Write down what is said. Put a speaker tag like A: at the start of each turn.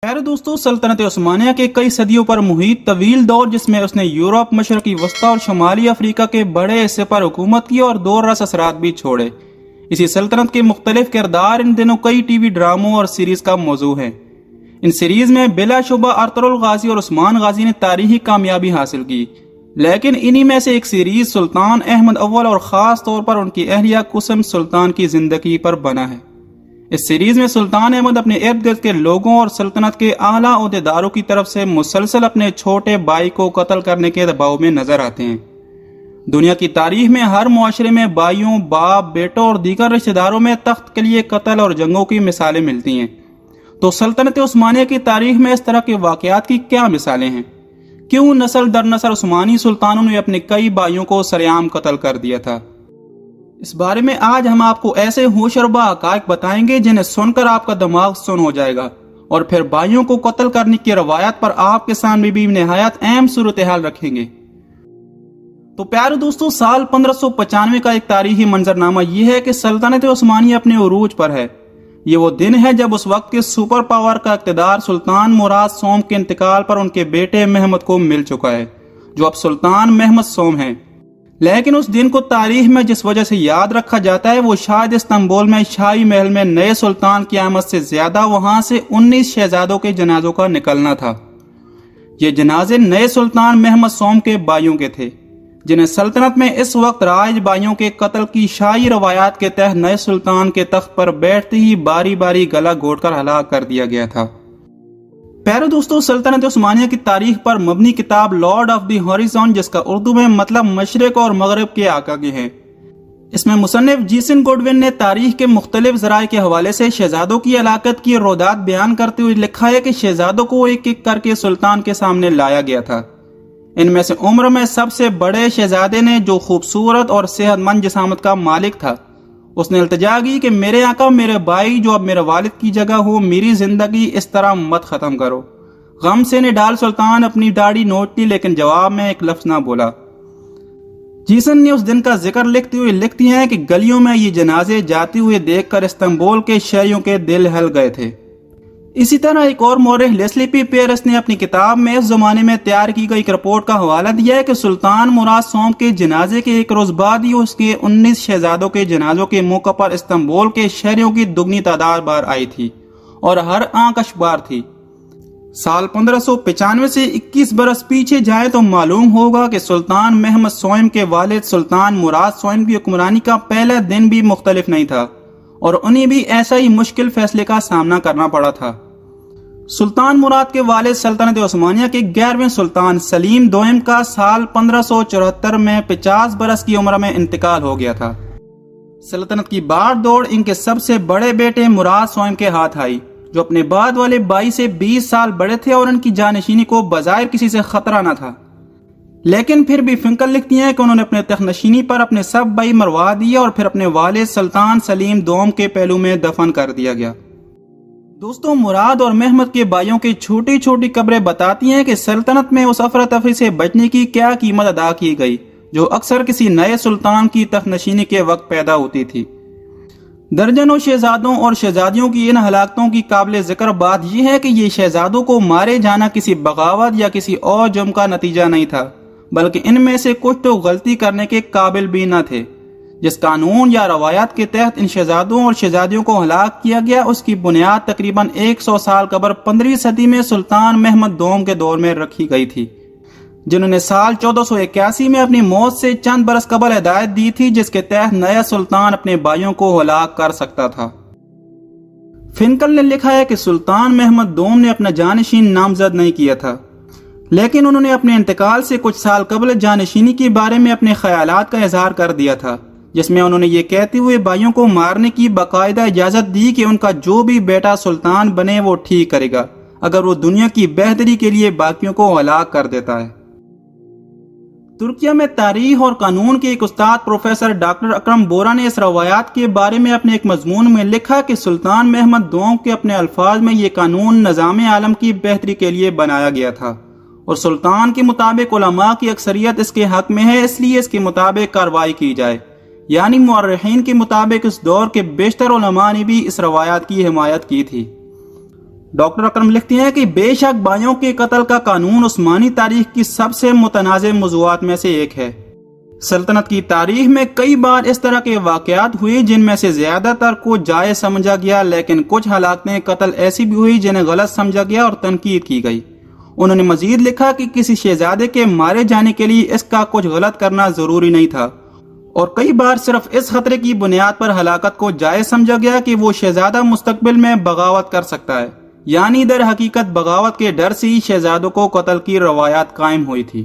A: खैर दोस्तों, सल्तनत उस्मानिया के कई सदियों पर मुहित तवील दौर जिसमें उसने यूरोप, मशरकी वस्ता और शुमाली अफ्रीका के बड़े हिस्से पर हुकूमत की और दो रस असरात भी छोड़े। इसी सल्तनत के मुख्तलिफ किरदार इन दिनों कई टीवी ड्रामों और सीरीज का मौजू हैं। इन सीरीज में बिलाशुबा अर्तुगरुल गाजी और उस्मान गाजी ने तारीखी कामयाबी हासिल की, लेकिन इन्हीं में से एक सीरीज सुल्तान अहमद अव्वल और ख़ास तौर पर उनकी अहलिया कुसम सुल्तान की जिंदगी पर बना है। इस सीरीज में सुल्तान अहमद अपने इर्द गिर्द के लोगों और सल्तनत के आला ओहदेदारों की तरफ से मुसलसल अपने छोटे भाई को कत्ल करने के दबाव में नजर आते हैं। दुनिया की तारीख में हर मुआशरे में भाइयों, बाप, बेटों और दीगर रिश्तेदारों में तख्त के लिए कत्ल और जंगों की मिसालें मिलती हैं। तो सल्तनत उस्मानिया की तारीख में इस तरह के वाकयात की क्या मिसालें हैं? क्यों नस्ल दर नस्ल उस्मानी सुल्तानों ने अपने कई भाइयों को सरेआम कत्ल कर दिया था? इस बारे में आज हम आपको ऐसे होशरबा हकायक बताएंगे जिन्हें सुनकर आपका दिमाग सुन हो जाएगा, और फिर भाइयों को कत्ल करने की रवायत पर आपके सामने भी निहायत अहम सूरत हाल रखेंगे। तो प्यारे दोस्तों, साल 1595 का एक तारीखी मंजरनामा यह है कि सल्तनत उस्मानिया अपने उरूज पर है। ये वो दिन है जब उस वक्त के सुपर पावर का इक़्तिदार सुल्तान मुराद सोम के इंतकाल पर उनके बेटे महमद को मिल चुका है, जो अब सुल्तान महमद सोम हैं। लेकिन उस दिन को तारीख में जिस वजह से याद रखा जाता है वो शायद इस्तांबुल में शाही महल में नए सुल्तान की आमद से ज्यादा वहां से 19 शहजादों के जनाजों का निकलना था। ये जनाजे नए सुल्तान महमद सोम के भाइयों के थे, जिन्हें सल्तनत में इस वक्त राज भाइयों के कत्ल की शाही रवायात के तहत नए सुल्तान के तख्त पर बैठते ही बारी बारी गला घोटकर हलाक कर दिया गया था। प्यारे दोस्तों, सल्तनत उस्मानिया की तारीख पर मबनी किताब लॉर्ड ऑफ द हॉरिज़ॉन, जिसका उर्दू में मतलब मशरिक और मगरब के आका के हैं, इसमें मुसन्निफ जीसन गुडविन ने तारीख के मुख्तलिफ ज़राए के हवाले से शहजादों की हलाकत की रोदात बयान करते हुए लिखा है कि शहजादों को एक एक करके सुल्तान के सामने लाया गया था। इनमें से उम्र में सबसे बड़े शहजादे ने, जो खूबसूरत और सेहतमंद जिसामत का मालिक था, उसने इल्तिजा की कि मेरे आका, मेरे भाई जो अब मेरे वालिद की जगह हो, मेरी जिंदगी इस तरह मत खत्म करो। गम से निडाल सुल्तान अपनी दाढ़ी नोच ली, लेकिन जवाब में एक लफ्ज ना बोला। जीसन ने उस दिन का जिक्र लिखते हुए लिखती हैं कि गलियों में ये जनाजे जाते हुए देखकर इस्तांबुल के शहरियों के दिल हिल गए थे। इसी तरह एक और मौरख लेस्ली पी पेरिस ने अपनी किताब में इस जमाने में तैयार की गई एक रिपोर्ट का हवाला दिया है कि सुल्तान मुराद सोम के जनाजे के एक रोज बाद ही उसके 19 शहजादों के जनाजों के मौके पर इस्तांबुल के शहरियों की दुगनी तादाद बार आई थी और हर आंख अशबार थी। साल 1595 से 21 बरस पीछे जाए तो मालूम होगा कि सुल्तान महमद सोम के वालिद सुल्तान मुराद सोम की हुक्मरानी का पहला दिन भी मुख्तलिफ नहीं था, और उन्हें भी ऐसा ही मुश्किल फैसले का सामना करना पड़ा था। सुल्तान मुराद के वालिद सल्तनत उस्मानिया के 11वें सुल्तान सलीम दोयम का साल 1574 में 50 बरस की उम्र में इंतकाल हो गया था। सल्तनत की बार दौड़ इनके सबसे बड़े बेटे मुराद सोम के हाथ आई, जो अपने बाद वाले भाई से 20 साल बड़े थे और उनकी जानशीनी को बजाय किसी से खतरा न था। लेकिन फिर भी फिंकल लिखती हैं कि उन्होंने अपने तख्तनशीनी पर अपने सब भाई मरवा दिए और फिर अपने वालिद सुल्तान सलीम दोम के पहलू में दफन कर दिया गया। दोस्तों, मुराद और महमद के भाइयों की छोटी छोटी कब्रें बताती हैं कि सल्तनत में उस अफरा तफरी से बचने की क्या कीमत अदा की गई जो अक्सर किसी नए सुल्तान की तख्तनशीनी के वक्त पैदा होती थी। दर्जनों शहजादों और शहजादियों की इन हलाकतों की काबिल जिक्र बात यह है कि ये शहजादों को मारे जाना किसी बगावत या किसी और जुर्म का नतीजा नहीं था, बल्कि इनमें से कुछ तो गलती करने के काबिल भी न थे। जिस कानून या रवायत के तहत इन शहजादों और शहजादियों को हलाक किया गया, उसकी बुनियाद तकरीबन 100 साल कबल 15वीं सदी में सुल्तान महमद दोम के दौर में रखी गई थी, जिन्होंने साल 1481 में अपनी मौत से चंद बरस कबल हिदायत दी थी, जिसके तहत नया सुल्तान अपने भाइयों को हलाक कर सकता था। फिनकल ने लिखा है कि सुल्तान महमद दोम ने अपना जानशीन नामजद नहीं किया था, लेकिन उन्होंने अपने इंतकाल से कुछ साल कबल जानशीनी के बारे में अपने ख्यालात का इजहार कर दिया था, जिसमें उन्होंने ये कहते हुए भाइयों को मारने की बाकायदा इजाजत दी कि उनका जो भी बेटा सुल्तान बने वो ठीक करेगा, अगर वो दुनिया की बेहतरी के लिए बाकियों को हलाक कर देता है। तुर्किया में तारीख और कानून के एक उस्ताद प्रोफेसर डॉक्टर अकरम बोरा ने इस रवायात के बारे में अपने एक मजमून में लिखा कि सुल्तान महमद दोम के अपने अल्फाज में ये कानून निज़ाम आलम की बेहतरी के लिए बनाया गया था, और सुल्तान के मुताबिक उलमा की अक्सरियत इसके हक में है, इसलिए इसके मुताबिक कार्रवाई की जाए। यानी मुअर्रिखीन के मुताबिक इस दौर के बेशतर उलमा ने भी इस रवायत की हिमायत की थी। ڈاکٹر اکرم لکھتے ہیں کہ بے شک بھائیوں کے قتل کا قانون عثمانی تاریخ کی سب سے متنازع موضوعات میں سے ایک ہے۔ سلطنت کی تاریخ میں کئی بار اس طرح کے واقعات ہوئے جن میں سے زیادہ تر کو جائز سمجھا گیا، لیکن کچھ ہلاکتیں قتل ایسی بھی ہوئی جنہیں غلط سمجھا گیا اور تنقید کی گئی۔ انہوں نے مزید لکھا کہ کسی شہزادے کے مارے جانے کے لیے اس کا کچھ غلط کرنا ضروری نہیں تھا، اور کئی بار صرف اس خطرے کی بنیاد پر ہلاکت کو جائز سمجھا گیا کہ وہ شہزادہ مستقبل میں بغاوت کر سکتا ہے، یعنی در حقیقت بغاوت کے ڈر سے ہی شہزادوں کو قتل کی روایات قائم ہوئی تھی۔